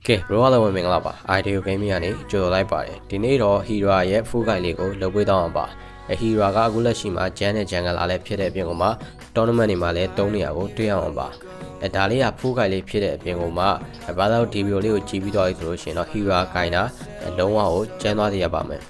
ကဲဘရောလာဝင်မင်္ဂလာပါ ideo gaming ကနေကြိုလိုက်ပါတယ်ဒီနေ့တော့ hero ရဲ့ full guide လေးကိုလုပ်ပေးတော့အောင်ပါhero ကအခုလက်ရှိမှာ Jan နဲ့ Jungle လည်းဖြစ်တဲ့အပြင်ကမှ tournament တွေမှာလည်း3နေရာကိုတွေ့ရအောင်ပါဒါလေးက full guide လေးဖြစ်တဲ့အပြင်ကမှဘာသာဒီဗီဒီယိုလေးကိုကြည့်ပြီးတော့ဆိုလို့ရှိရင်တော့ hero ကိုင်တာလုံးဝကိုကျန်းသွားစေရပါမယ်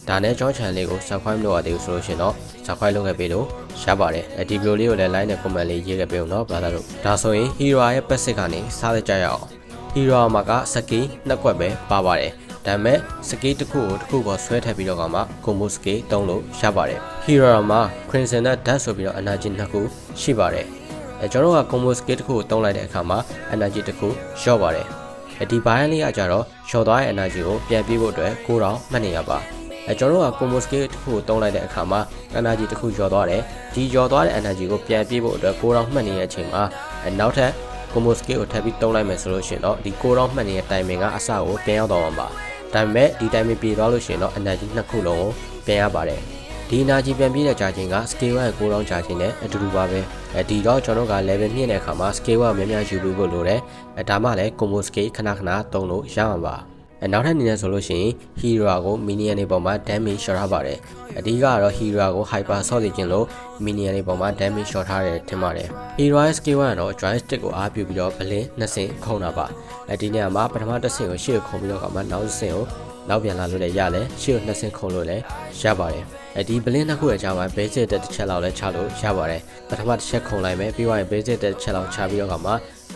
ဒါနဲ့ကျွန်တော် channel လေးကို subscribe လုပ်ရသေးဘူးဆိုလို့ရှိရင်တော့ subscribe လုပ်ခဲ့ပေးလို့ရပါတယ်ဒီဗီဒီယိုလေးကိုလည်း like နဲ့ comment လေးရေးခဲ့ပေးအောင်နော်ဘာသာတို့ဒါဆိုရင် hero ရဲ့ passive ကနေစသကြရအောင်hero မှာကစကီနှစ်ကွက်ပဲပါပါတယ်ဒါပေမဲ့စကီတစ်ခုကိုတစ်ခုပေါ်ဆွဲထည့်ပြီးတော့ကမှ combo skill သုံးလို့ရပါတယ် hero မှာ crimson နဲ့ dash ဆိုပြီးတော့ energy နှစ်ခုရှိပါတယ်ကျွန်တော်တို့က combo skill တစ်ခုကိုသုံးလိုက်တဲ့အခါမှာ energy တစ်ခုလျော့ပါတယ်ဒီဘိုင်းလေးကကြတော့လျော့သွားတဲ့ energy ကိုပြန်ပြေးဖို့အတွက်9000မှတ်နေရပါကျွန်တော်တို့က combo skill တစ်ခုကိုသုံးလိုက်တဲ့အခါမှာ energy တစ်ခုလျော့သွားတယ်ဒီလျော့သွားတဲ့ energy ကိုပြန်ပြေးဖို့အတွက်9000မှတ်နေတဲ့အချိန်မှာနောက်ထပ်combo skill ကိုထပ်ပြီးသုံးလိုက်မယ်ဆိုလို့ရှိရင်တော့ဒီ9000မှတ်နေတဲ့ timing ကအစကိုပြန်ရောက်တော့မှာပါဒါပေမဲ့ဒီ timing ပြေသွားလို့ရှိရင်တော့ energy နှစ်ခုလုံးကိုပြန်ရပါတယ်ဒီ energy ပြန်ပြေးတဲ့ကြာချိန်က scale 1 9000ကြာချိန်နဲ့အတူတူပါပဲဒီတော့ကျွန်တော်တို့က level မြင့်တဲ့အခါမှာ scale 1များများယူပြီးဖို့လိုတယ်ဒါမှလည်း combo skill ခဏခဏသုံးလို့ရမှာပါနောက်ထပ်အနေနဲ့ဆိုလို့ရှိရင် hero ကို minion တွေပေါ်မှာ damage shot ထားပါတယ်အဓိကတော့ hero ကို hyper ဆော့နေခြင်းလို့ minion တွေပေါ်မှာ damage shot ထားတယ်ထင်ပါတယ် hero ရဲ့ skill ကတော့ joystick ကိုအားပြုပြီးတော့ blink 2ဆင့်ခုံတာပါဒီနေရာမှာပထမတစ်ဆင့်ကိုရှေ့ကိုခုံပြီးတော့ကမှနောက်တစ်ဆင့်ကိုနောက်ပြန်လာလို့လည်းရတယ်ရှေ့ကို2ဆင့်ခုံလို့လည်းရပါတယ်ဒီ blink နှစ်ခုရဲ့ကြားမှာ basic တစ်ချက်လောက်လည်းချလို့ရပါတယ်ပထမတစ်ချက်ခုံလိုက်မယ်ပြီးတော့ basic တစ်ချက်လောက်ချပြီးတော့ကမှ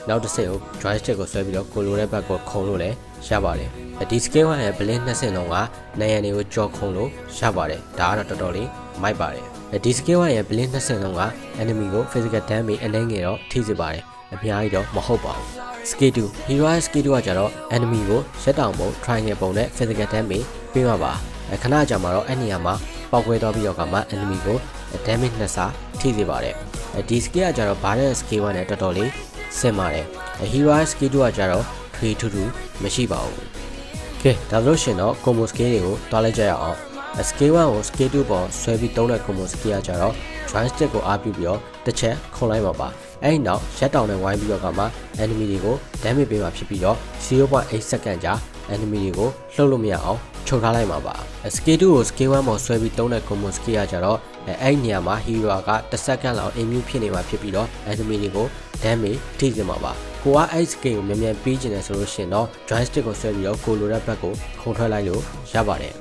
နောက်တစ်ဆင့်ကို joystick ကိုဆွဲပြီးတော့ကိုလိုတဲ့ဘက်ကိုခုံလို့လည်းရပါတယ်ဒီ scale ရဲ့ blink 2ဆင့်လုံးကနိုင်ရန်တွေကိုကြော်ခုံလို့ရပါတယ်ဒါကတော့တော်တော်လေးမိုက်ပါတယ်ဒီ scale ရဲ့ blink 2ဆင့်လုံးက enemy ကို physical damage အနည်းငယ်တော့ထိစေပါတယ်အများကြီးတော့မဟုတ်ပါဘူး scale 2 hero ရဲ့ scale 2ကကြတော့ enemy ကိုရှက်တောင်ပုံ triangle ပုံနဲ့ physical damage ပေးမှာပါခဏကြာမှာတော့အဲ့နေရာမှာပေါက်ကွဲသွားပြီးတော့ကမှ enemy ကို damage နှစ်ဆထိစေပါတယ်ဒီ scale ကကြတော့ဘာတဲ့ scale 1နဲ့တော်တော်လေးဆင်ပါတယ် hero ရဲ့ scale 2ကကြတော့ထွေထူးထူးမရှိပါဘူးကဲဒါလို့ရှင်တော့ combo skill တွေကိုတွားလိုက်ကြရအောင် skill 1ကို skill 2ပေါ်ဆွဲပြီးသုံးတဲ့ combo skill ကကြတော့ joystick ကိုအားပြုပြီးတော့တစ်ချက်ခုံလိုက်ပါပါအဲ့ဒီနောက်ရက်တောင်နဲ့ဝိုင်းပြီးတော့ကမှ enemy တွေကို damage ပေးမှာဖြစ်ပြီးတော့ 0.8 second ကြာ enemy တွေကိုလှုပ်လို့မရအောင်ချုပ်ထားလိုက်မှာပါ skill 2ကို skill 1ပေါ်ဆွဲပြီးသုံးတဲ့ combo skill ကကြတော့အဲ့ဒီနေရာမှာ hero က1 second လောက် immune ဖြစ်နေမှာဖြစ်ပြီးတော့ enemy တွေကို damage ထိစေမှာပါကိုကအဲ့ skill ကိုမြန်မြန်ပြီးကျင်တယ်ဆိုလို့ရှိရင်တော့ joystick ကိုဆွဲပြီးတော့ကိုလိုတဲ့ဘက်ကိုခုံထွက်လိုက်လို့ရပါတယ်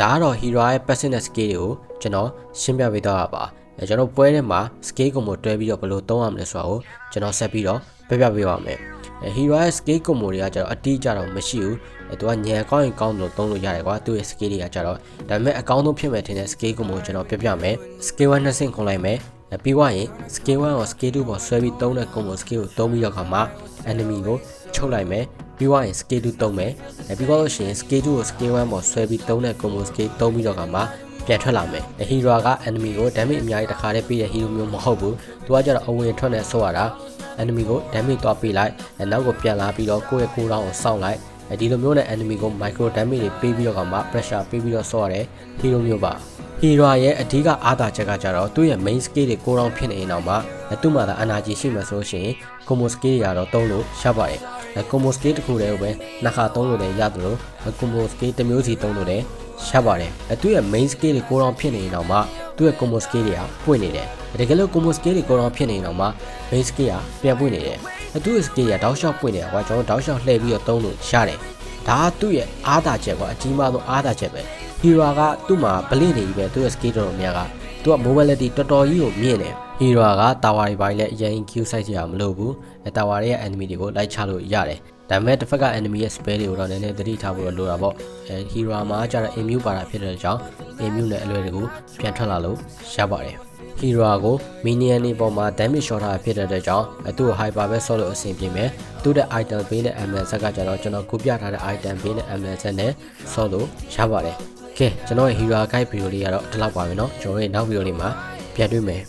ဒါကတော့ hero ရဲ့ passive skill တွေကိုကျွန်တော်ရှင်းပြပေးတော့ပါကျွန်တော်ပွဲထဲမှာ skill combo တွဲပြီးတော့ဘယ်လိုသုံးရမလဲဆိုတာကိုကျွန်တော်ဆက်ပြီးတော့ပြပေးပါမယ်hero ရဲ့ skill combo တွေကကျတော့အတိအကျတော့မရှိဘူးသူကညံကောင်းရင်ကောင်းလို့သုံးလို့ရတယ်ကွာသူ့ရဲ့ skill တွေကကျတော့ဒါပေမဲ့အကောင်းဆုံးဖြစ်မဲ့ထင်တဲ့ skill combo ကျွန်တော်ပြမယ် skill 1 2ဆင့်ခုံလိုက်မယ်ပြီးွားရင် skill 1ကို skill 2ပေါ်ဆွဲပြီးသုံးတဲ့ combo skill ကိုသုံးပြီးတော့ခါမှာ enemy ကိုချုပ်လိုက်မယ်ပြီးွားရင် skill 2သုံးမယ်ပြီးတော့လို့ရှိရင် skill 2ကို skill 1ပေါ်ဆွဲပြီးသုံးတဲ့ combo skill သုံးပြီးတော့ခါမှာပြန်ထွက်လာမယ် hero က enemy ကို damage အများကြီးတစ်ခါတည်းပေးတဲ့ hero မျိုးမဟုတ်ဘူးသူကကြတော့အဝင်ထွက်နေဆော့ရတာ enemy ကို damage သွားပေးလိုက်နောက်ကိုပြန်လာပြီးတော့ကိုယ့်ရဲ့ကိုယ်တောင်းကိုစောင့်လိုက်ဒီလိုမျိုးနဲ့ enemy ကို micro damage တွေပေးပြီးတော့ခါမှာ pressure ပေးပြီးတော့ဆော့ရတဲ့ hero မျိုးပါhero ရဲ့အဓိကအားသာချက်ကကြတော့သူ့ရဲ့ main skill တွေ9000ဖြစ်နေအောင်မှာသူ့မှာသာ energy ရှိမှဆိုရှင် combo skill တွေကတော့သုံးလို့ရပါတယ်combo skill တစ်ခုတည်းကိုပဲနှစ်ခါသုံးလို့လည်းရတယ်လို့ combo skill တစ်မျိုးစီသုံးလို့လည်းရပါတယ်သူ့ရဲ့ main skill တွေ9000ဖြစ်နေအောင်မှာသူ့ရဲ့ combo skill တွေကပွင့်နေတယ်တကယ်လို့ combo skill တွေ9000ဖြစ်နေအောင်မှာ main skill ကပြန်ပွင့်နေတယ်သူ့ရဲ့ skill ကတောက်လျှောက်ပွင့်နေတာကွာကျွန်တော်တောက်လျှောက်လှည့်ပြီးတော့သုံးလို့ရတယ်ဒါကသူ့ရဲ့အားသာချက်ကွာအကြီးမားဆုံးအားသာချက်ပဲhero ကသူ့မှာ blink နေပြီပဲသူ့ရဲ့ skill တော်တော်များကသူက mobility တော်တော်ကြီးကိုမြင့်တယ် hero က tower တွေပိုင်းလည်းအရင် Q size ရမလို့ဘူးtower ရဲ့ enemy တွေကိုလိုက်ချလို့ရတယ်ဒါပေမဲ့တစ်ဖက်က enemy ရဲ့ spell တွေကိုတော့နည်းနည်းသတိထားဖို့လိုတာပေါ့hero မှာကျတော့ immune ပါတာဖြစ်တဲ့ကြောင့် immune နဲ့အလွယ်တကူပြန်ထွက်လာလို့ရပါတယ် hero ကို minion တွေပေါ်မှာ damage shot ထားဖြစ်တဲ့ကြောင့်သူ့ကို hyper ပဲဆော့လို့အဆင်ပြေမယ်သူ့တဲ့ item ပေးတဲ့ ML ဆက်ကကျတော့ကျွန်တော်ကိုပြထားတဲ့ item ပေးတဲ့ ML ဆက်နဲ့ဆော့လို့ရပါတယ်ကဲကျွန်တော်ရဲ့ hero guide video လေးကတော့ဒီလောက်ပါပဲเนาะကျွန်တော်ရဲ့နောက် video လေးမှာပြန်တွေ့မယ်